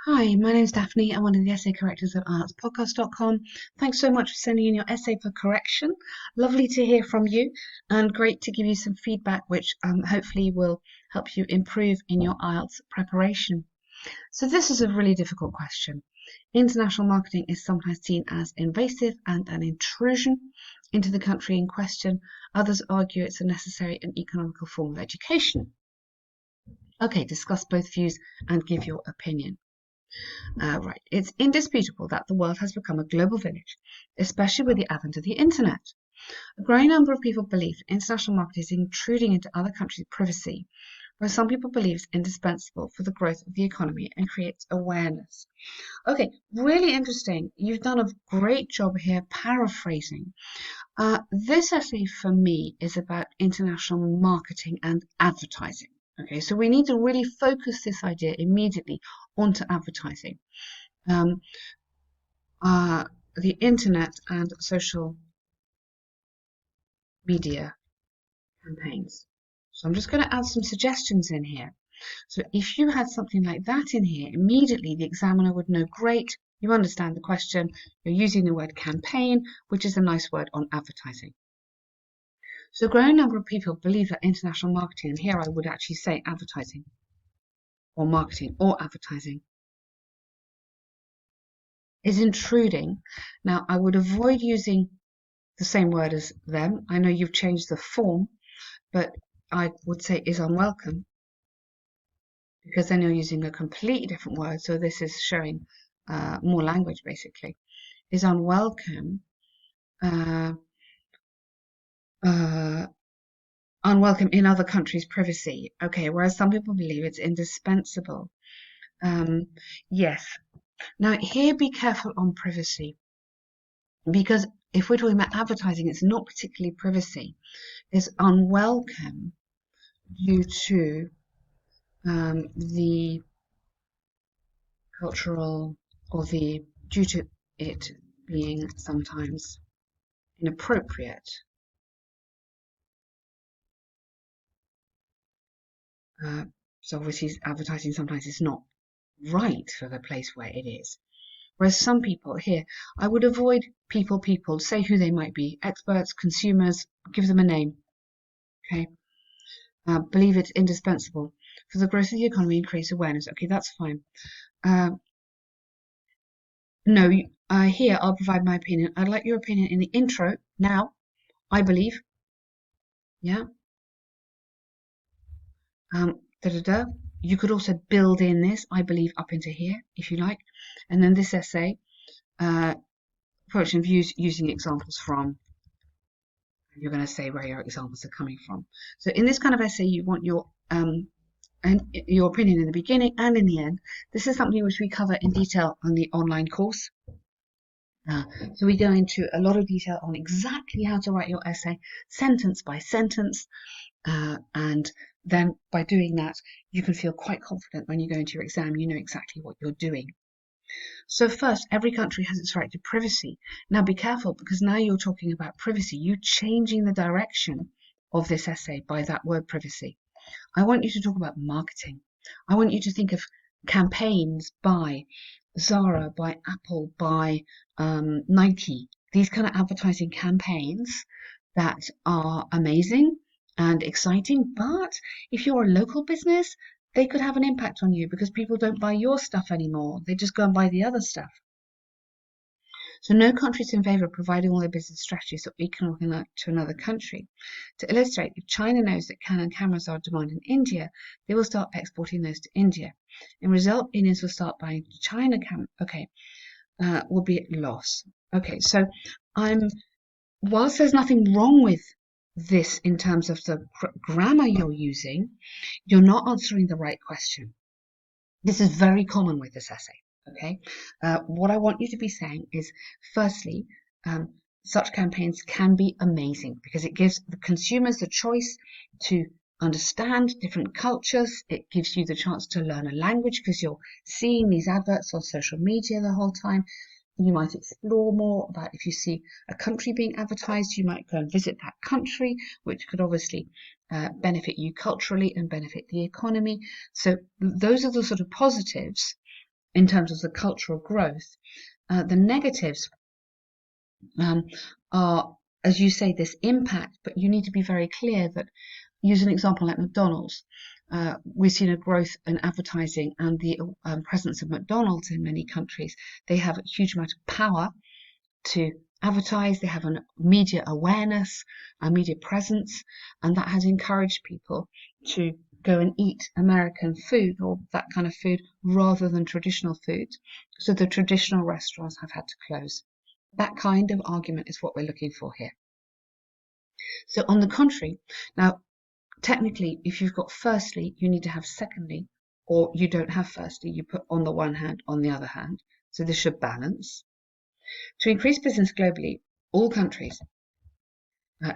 Hi, my name's Daphne. I'm one of the essay correctors at IELTSpodcast.com. Thanks so much for sending in your essay for correction. Lovely to hear from you and great to give you some feedback which hopefully will help you improve in your IELTS preparation. So this is a really difficult question. International marketing is sometimes seen as invasive and an intrusion into the country in question. Others argue it's a necessary and economical form of education. Okay, discuss both views and give your opinion. Right, it's indisputable that the world has become a global village, especially with the advent of the internet. A growing number of people believe that international marketing is intruding into other countries' privacy, whereas some people believe it's indispensable for the growth of the economy and creates awareness. Okay, really interesting. You've done a great job here paraphrasing. This essay for me is about international marketing and advertising. Okay, so we need to really focus this idea immediately onto advertising. Um, the internet and social media campaigns. So I'm just going to add some suggestions in here. So if you had something like that in here, immediately the examiner would know, great, you understand the question, you're using the word campaign, which is a nice word on advertising. So a growing number of people believe that international marketing, and here I would actually say advertising, or marketing, or advertising, is intruding. Now I would avoid using the same word as them. I know you've changed the form, but I would say is unwelcome because then you're using a completely different word. So this is showing more language basically. Is unwelcome, uh, uh, unwelcome in other countries' privacy. Okay, whereas some people believe it's indispensable. Um, yes. Now here, be careful on privacy because if we're talking about advertising, it's not particularly privacy. It's unwelcome due to the cultural or the due to it being sometimes inappropriate. Uh, so obviously advertising sometimes is not right for the place where it is. Whereas some people here, I would avoid people, say who they might be, experts, consumers, give them a name, okay? Believe it's indispensable for the growth of the economy and increase awareness. Okay, that's fine. Uh, no, here I'll provide my opinion. I'd like your opinion in the intro now, I believe. Yeah. Da da da. You could also build in this, I believe, up into here, if you like. And then this essay, approach and views using examples from, you're going to say where your examples are coming from. So in this kind of essay, you want your and your opinion in the beginning and in the end. This is something which we cover in detail on the online course. So we go into a lot of detail on exactly how to write your essay, sentence by sentence, and then by doing that, you can feel quite confident when you go into your exam, you know exactly what you're doing. So first, every country has its right to privacy. Now be careful because now you're talking about privacy. You're changing the direction of this essay by that word privacy. I want you to talk about marketing. I want you to think of campaigns by Zara, by Apple, by Nike, these kind of advertising campaigns that are amazing and exciting. But if you're a local business, they could have an impact on you because people don't buy your stuff anymore. They just go and buy the other stuff. So no country is in favour of providing all their business strategies so economically to another country. To illustrate, if China knows that Canon cameras are demanded in India, they will start exporting those to India. In result, Indians will start buying China cameras. Okay, will be at loss. Okay, so whilst there's nothing wrong with this in terms of the grammar you're using, you're not answering the right question. This is very common with this essay. Okay, what I want you to be saying is, firstly, such campaigns can be amazing because it gives the consumers the choice to understand different cultures. It gives you the chance to learn a language because you're seeing these adverts on social media the whole time. You might explore more about if you see a country being advertised, you might go and visit that country, which could obviously benefit you culturally and benefit the economy. So those are the sort of positives in terms of the cultural growth. The negatives are, as you say, this impact, but you need to be very clear that, use an example like McDonald's. We've seen a growth in advertising and the presence of McDonald's in many countries. They have a huge amount of power to advertise, they have a media awareness, a media presence, and that has encouraged people to go and eat American food or that kind of food rather than traditional food. So the traditional restaurants have had to close. That kind of argument is what we're looking for here. So on the contrary, now technically, if you've got firstly, you need to have secondly, or you don't have firstly, you put on the one hand, on the other hand. So this should balance. To increase business globally, all countries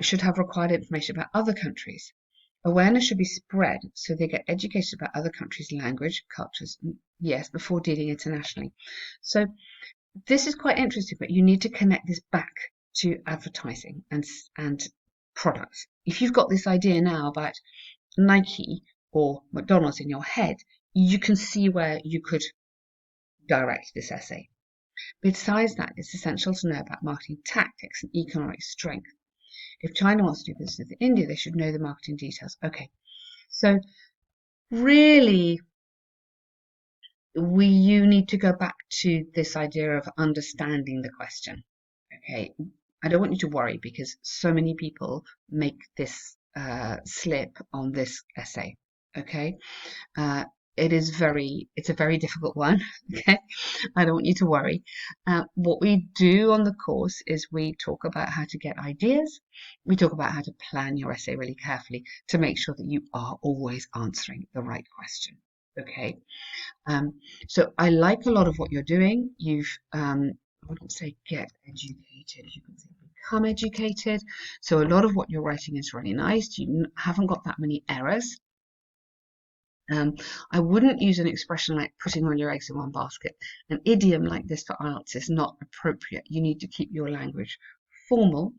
should have required information about other countries. Awareness should be spread so they get educated about other countries' language, cultures, yes, before dealing internationally. So this is quite interesting, but you need to connect this back to advertising and products. If you've got this idea now about Nike or McDonald's in your head, you can see where you could direct this essay. Besides that, it's essential to know about marketing tactics and economic strength. If China wants to do business with India, they should know the marketing details. Okay, so really, you need to go back to this idea of understanding the question. Okay, I don't want you to worry because so many people make this slip on this essay. Okay, it's a very difficult one. Okay, I don't want you to worry. What we do on the course is we talk about how to get ideas. We talk about how to plan your essay really carefully to make sure that you are always answering the right question. Okay, so I like a lot of what you're doing. I wouldn't say get educated, you can say become educated. So a lot of what you're writing is really nice. You haven't got that many errors. I wouldn't use an expression like putting all your eggs in one basket. An idiom like this for IELTS is not appropriate. You need to keep your language formal.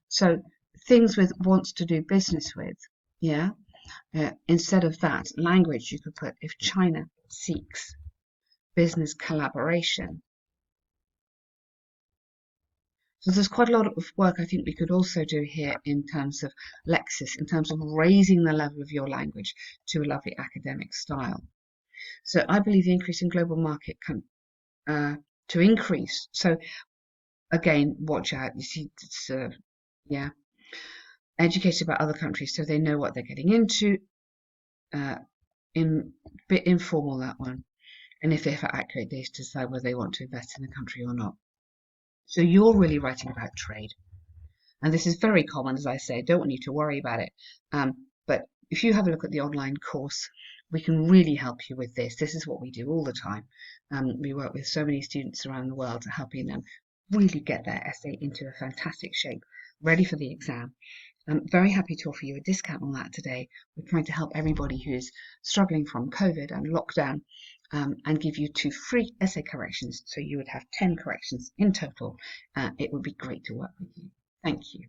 So things with wants to do business with, yeah. Instead of that language, you could put if China seeks business collaboration. So there's quite a lot of work I think we could also do here in terms of Lexis, in terms of raising the level of your language to a lovely academic style. So I believe the increase in global market can to increase. So again, watch out. You see, it's yeah, educated about other countries so they know what they're getting into. Bit informal, that one. And if they have accurate data to decide whether they want to invest in the country or not. So you're really writing about trade. And this is very common, as I say, I don't want you to worry about it. But if you have a look at the online course, we can really help you with this. This is what we do all the time. We work with so many students around the world, helping them really get their essay into a fantastic shape, ready for the exam. I'm very happy to offer you a discount on that today. We're trying to help everybody who's struggling from COVID and lockdown and give you 2 free essay corrections. So you would have 10 corrections in total. It would be great to work with you. Thank you.